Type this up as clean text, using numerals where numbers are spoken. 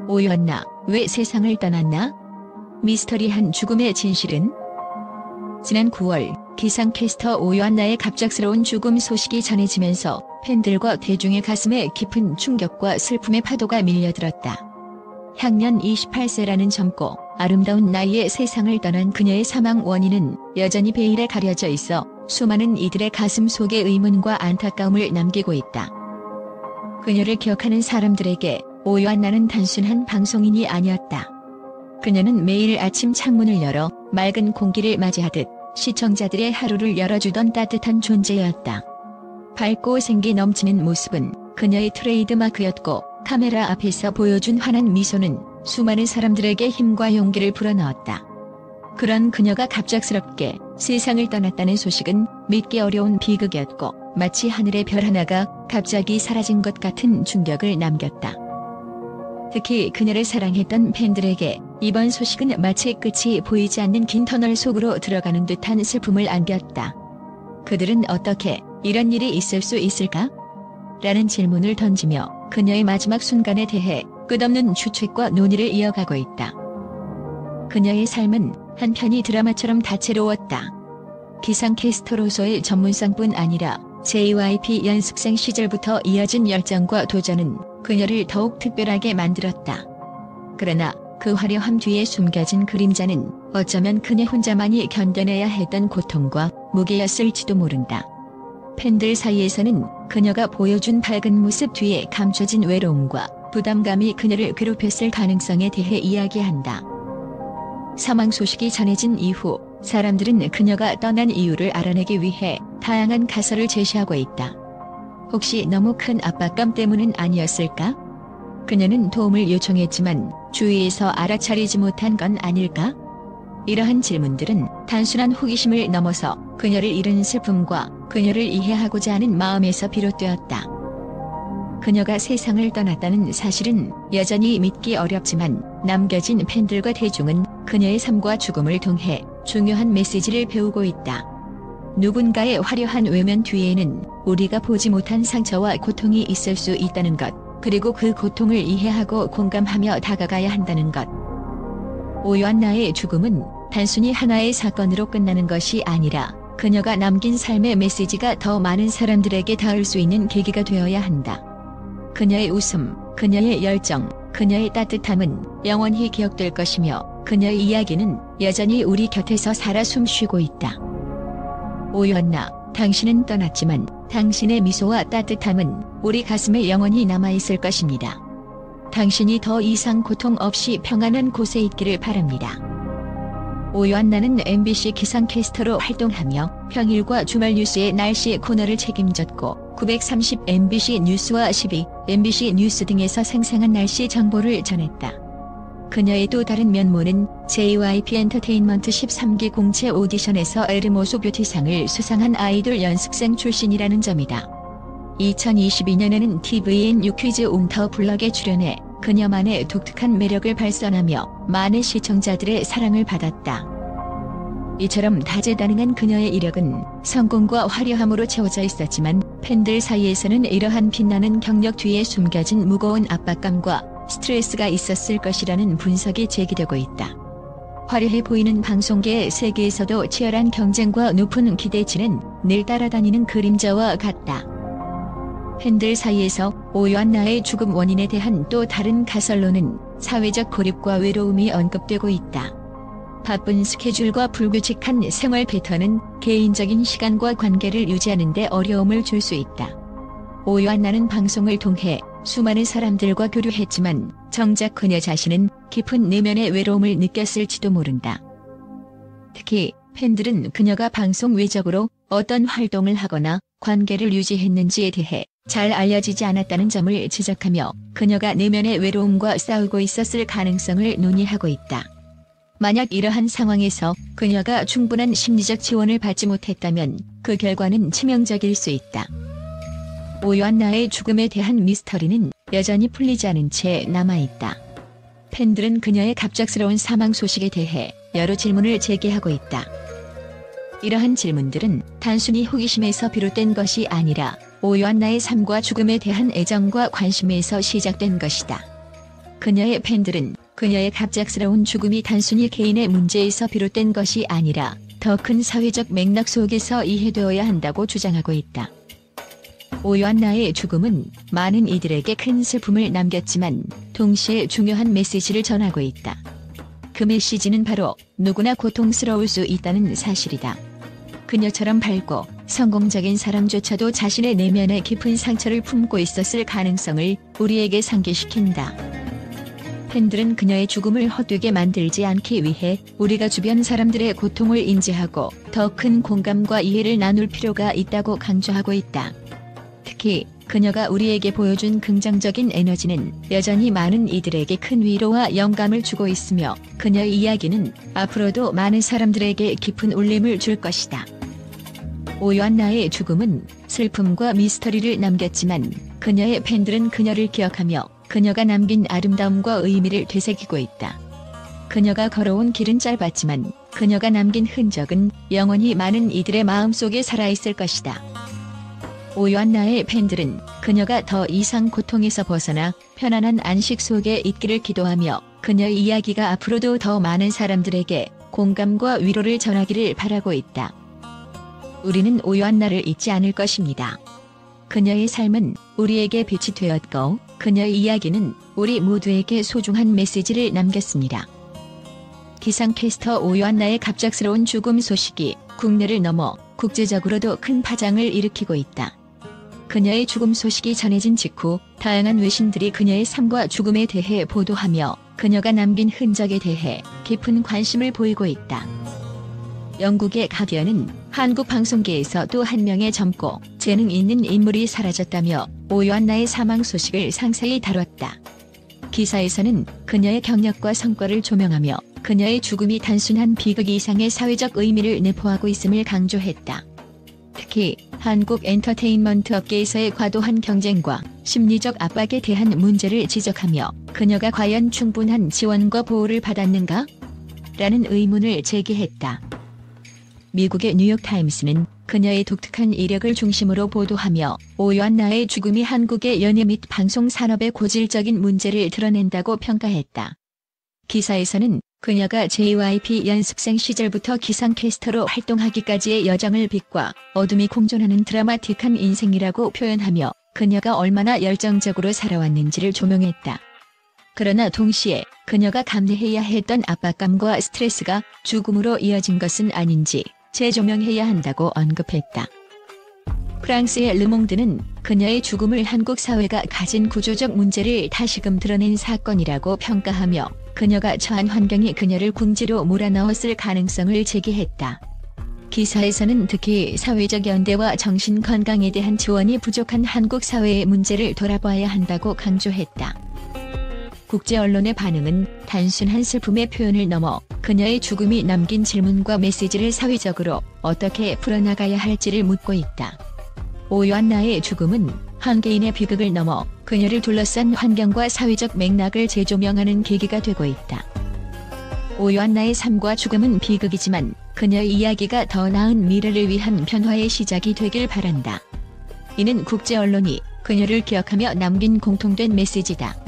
오연나, 왜 세상을 떠났나? 미스터리한 죽음의 진실은? 지난 9월 기상캐스터 오연나의 갑작스러운 죽음 소식이 전해지면서 팬들과 대중의 가슴에 깊은 충격과 슬픔의 파도가 밀려들었다. 향년 28세라는 젊고 아름다운 나이에 세상을 떠난 그녀의 사망 원인은 여전히 베일에 가려져 있어 수많은 이들의 가슴 속에 의문과 안타까움을 남기고 있다. 그녀를 기억하는 사람들에게 오연나는 단순한 방송인이 아니었다. 그녀는 매일 아침 창문을 열어 맑은 공기를 맞이하듯 시청자들의 하루를 열어주던 따뜻한 존재였다. 밝고 생기 넘치는 모습은 그녀의 트레이드마크였고, 카메라 앞에서 보여준 환한 미소는 수많은 사람들에게 힘과 용기를 불어넣었다. 그런 그녀가 갑작스럽게 세상을 떠났다는 소식은 믿기 어려운 비극이었고, 마치 하늘의 별 하나가 갑자기 사라진 것 같은 충격을 남겼다. 특히 그녀를 사랑했던 팬들에게 이번 소식은 마치 끝이 보이지 않는 긴 터널 속으로 들어가는 듯한 슬픔을 안겼다. 그들은 어떻게 이런 일이 있을 수 있을까? 라는 질문을 던지며 그녀의 마지막 순간에 대해 끝없는 추측과 논의를 이어가고 있다. 그녀의 삶은 한편이 드라마처럼 다채로웠다. 기상캐스터로서의 전문성뿐 아니라 JYP 연습생 시절부터 이어진 열정과 도전은 그녀를 더욱 특별하게 만들었다. 그러나 그 화려함 뒤에 숨겨진 그림자는 어쩌면 그녀 혼자만이 견뎌내야 했던 고통과 무게였을지도 모른다. 팬들 사이에서는 그녀가 보여준 밝은 모습 뒤에 감춰진 외로움과 부담감이 그녀를 괴롭혔을 가능성에 대해 이야기한다. 사망 소식이 전해진 이후 사람들은 그녀가 떠난 이유를 알아내기 위해 다양한 가설을 제시하고 있다. 혹시 너무 큰 압박감 때문은 아니었을까? 그녀는 도움을 요청했지만 주위에서 알아차리지 못한 건 아닐까? 이러한 질문들은 단순한 호기심을 넘어서 그녀를 잃은 슬픔과 그녀를 이해하고자 하는 마음에서 비롯되었다. 그녀가 세상을 떠났다는 사실은 여전히 믿기 어렵지만 남겨진 팬들과 대중은 그녀의 삶과 죽음을 통해 중요한 메시지를 배우고 있다. 누군가의 화려한 외면 뒤에는 우리가 보지 못한 상처와 고통이 있을 수 있다는 것, 그리고 그 고통을 이해하고 공감하며 다가가야 한다는 것. 오연나의 죽음은 단순히 하나의 사건으로 끝나는 것이 아니라 그녀가 남긴 삶의 메시지가 더 많은 사람들에게 닿을 수 있는 계기가 되어야 한다. 그녀의 웃음, 그녀의 열정, 그녀의 따뜻함은 영원히 기억될 것이며 그녀의 이야기는 여전히 우리 곁에서 살아 숨쉬고 있다. 오연나, 당신은 떠났지만 당신의 미소와 따뜻함은 우리 가슴에 영원히 남아있을 것입니다. 당신이 더 이상 고통 없이 평안한 곳에 있기를 바랍니다. 오연나는 MBC 기상캐스터로 활동하며 평일과 주말 뉴스의 날씨 코너를 책임졌고 930 MBC 뉴스와 12 MBC 뉴스 등에서 생생한 날씨 정보를 전했다. 그녀의 또 다른 면모는 JYP 엔터테인먼트 13기 공채 오디션에서 에르모소 뷰티상을 수상한 아이돌 연습생 출신이라는 점이다. 2022년에는 tvN 유퀴즈 웅터 블럭에 출연해 그녀만의 독특한 매력을 발산하며 많은 시청자들의 사랑을 받았다. 이처럼 다재다능한 그녀의 이력은 성공과 화려함으로 채워져 있었지만 팬들 사이에서는 이러한 빛나는 경력 뒤에 숨겨진 무거운 압박감과 스트레스가 있었을 것이라는 분석이 제기되고 있다. 화려해 보이는 방송계의 세계에서도 치열한 경쟁과 높은 기대치는 늘 따라다니는 그림자와 같다. 팬들 사이에서 오연나의 죽음 원인에 대한 또 다른 가설로는 사회적 고립과 외로움이 언급되고 있다. 바쁜 스케줄과 불규칙한 생활 패턴은 개인적인 시간과 관계를 유지하는 데 어려움을 줄 수 있다. 오연나는 방송을 통해 수많은 사람들과 교류했지만 정작 그녀 자신은 깊은 내면의 외로움을 느꼈을지도 모른다. 특히 팬들은 그녀가 방송 외적으로 어떤 활동을 하거나 관계를 유지했는지에 대해 잘 알려지지 않았다는 점을 지적하며 그녀가 내면의 외로움과 싸우고 있었을 가능성을 논의하고 있다. 만약 이러한 상황에서 그녀가 충분한 심리적 지원을 받지 못했다면 그 결과는 치명적일 수 있다. 오연나의 죽음에 대한 미스터리는 여전히 풀리지 않은 채 남아있다. 팬들은 그녀의 갑작스러운 사망 소식에 대해 여러 질문을 제기하고 있다. 이러한 질문들은 단순히 호기심에서 비롯된 것이 아니라 오연나의 삶과 죽음에 대한 애정과 관심에서 시작된 것이다. 그녀의 팬들은 그녀의 갑작스러운 죽음이 단순히 개인의 문제에서 비롯된 것이 아니라 더 큰 사회적 맥락 속에서 이해되어야 한다고 주장하고 있다. 오요안나의 죽음은 많은 이들에게 큰 슬픔을 남겼지만 동시에 중요한 메시지를 전하고 있다. 그 메시지는 바로 누구나 고통스러울 수 있다는 사실이다. 그녀처럼 밝고 성공적인 사람조차도 자신의 내면에 깊은 상처를 품고 있었을 가능성을 우리에게 상기시킨다. 팬들은 그녀의 죽음을 헛되게 만들지 않기 위해 우리가 주변 사람들의 고통을 인지하고 더 큰 공감과 이해를 나눌 필요가 있다고 강조하고 있다. 특히 그녀가 우리에게 보여준 긍정적인 에너지는 여전히 많은 이들에게 큰 위로와 영감을 주고 있으며 그녀의 이야기는 앞으로도 많은 사람들에게 깊은 울림을 줄 것이다. 오요안나의 죽음은 슬픔과 미스터리를 남겼지만 그녀의 팬들은 그녀를 기억하며 그녀가 남긴 아름다움과 의미를 되새기고 있다. 그녀가 걸어온 길은 짧았지만 그녀가 남긴 흔적은 영원히 많은 이들의 마음속에 살아있을 것이다. 오요안나의 팬들은 그녀가 더 이상 고통에서 벗어나 편안한 안식 속에 있기를 기도하며 그녀의 이야기가 앞으로도 더 많은 사람들에게 공감과 위로를 전하기를 바라고 있다. 우리는 오요안나를 잊지 않을 것입니다. 그녀의 삶은 우리에게 빛이 되었고 그녀의 이야기는 우리 모두에게 소중한 메시지를 남겼습니다. 기상캐스터 오요안나의 갑작스러운 죽음 소식이 국내를 넘어 국제적으로도 큰 파장을 일으키고 있다. 그녀의 죽음 소식이 전해진 직후 다양한 외신들이 그녀의 삶과 죽음에 대해 보도하며 그녀가 남긴 흔적에 대해 깊은 관심을 보이고 있다. 영국의 가디언은 한국 방송계에서 또 한 명의 젊고 재능 있는 인물이 사라졌다며 오요안나의 사망 소식을 상세히 다뤘다. 기사에서는 그녀의 경력과 성과를 조명하며 그녀의 죽음이 단순한 비극 이상의 사회적 의미를 내포하고 있음을 강조했다. 특히 한국 엔터테인먼트 업계에서의 과도한 경쟁과 심리적 압박에 대한 문제를 지적하며 그녀가 과연 충분한 지원과 보호를 받았는가? 라는 의문을 제기했다. 미국의 뉴욕타임스는 그녀의 독특한 이력을 중심으로 보도하며 오요안나의 죽음이 한국의 연예 및 방송 산업의 고질적인 문제를 드러낸다고 평가했다. 기사에서는 그녀가 JYP 연습생 시절부터 기상캐스터로 활동하기까지의 여정을 빛과 어둠이 공존하는 드라마틱한 인생이라고 표현하며 그녀가 얼마나 열정적으로 살아왔는지를 조명했다. 그러나 동시에 그녀가 감내해야 했던 압박감과 스트레스가 죽음으로 이어진 것은 아닌지 재조명해야 한다고 언급했다. 프랑스의 르몽드는 그녀의 죽음을 한국 사회가 가진 구조적 문제를 다시금 드러낸 사건이라고 평가하며 그녀가 처한 환경이 그녀를 궁지로 몰아넣었을 가능성을 제기했다. 기사에서는 특히 사회적 연대와 정신 건강에 대한 지원이 부족한 한국 사회의 문제를 돌아봐야 한다고 강조했다. 국제 언론의 반응은 단순한 슬픔의 표현을 넘어 그녀의 죽음이 남긴 질문과 메시지를 사회적으로 어떻게 풀어나가야 할지를 묻고 있다. 오요안나의 죽음은 한 개인의 비극을 넘어 그녀를 둘러싼 환경과 사회적 맥락을 재조명하는 계기가 되고 있다. 오요안나의 삶과 죽음은 비극이지만 그녀의 이야기가 더 나은 미래를 위한 변화의 시작이 되길 바란다. 이는 국제 언론이 그녀를 기억하며 남긴 공통된 메시지다.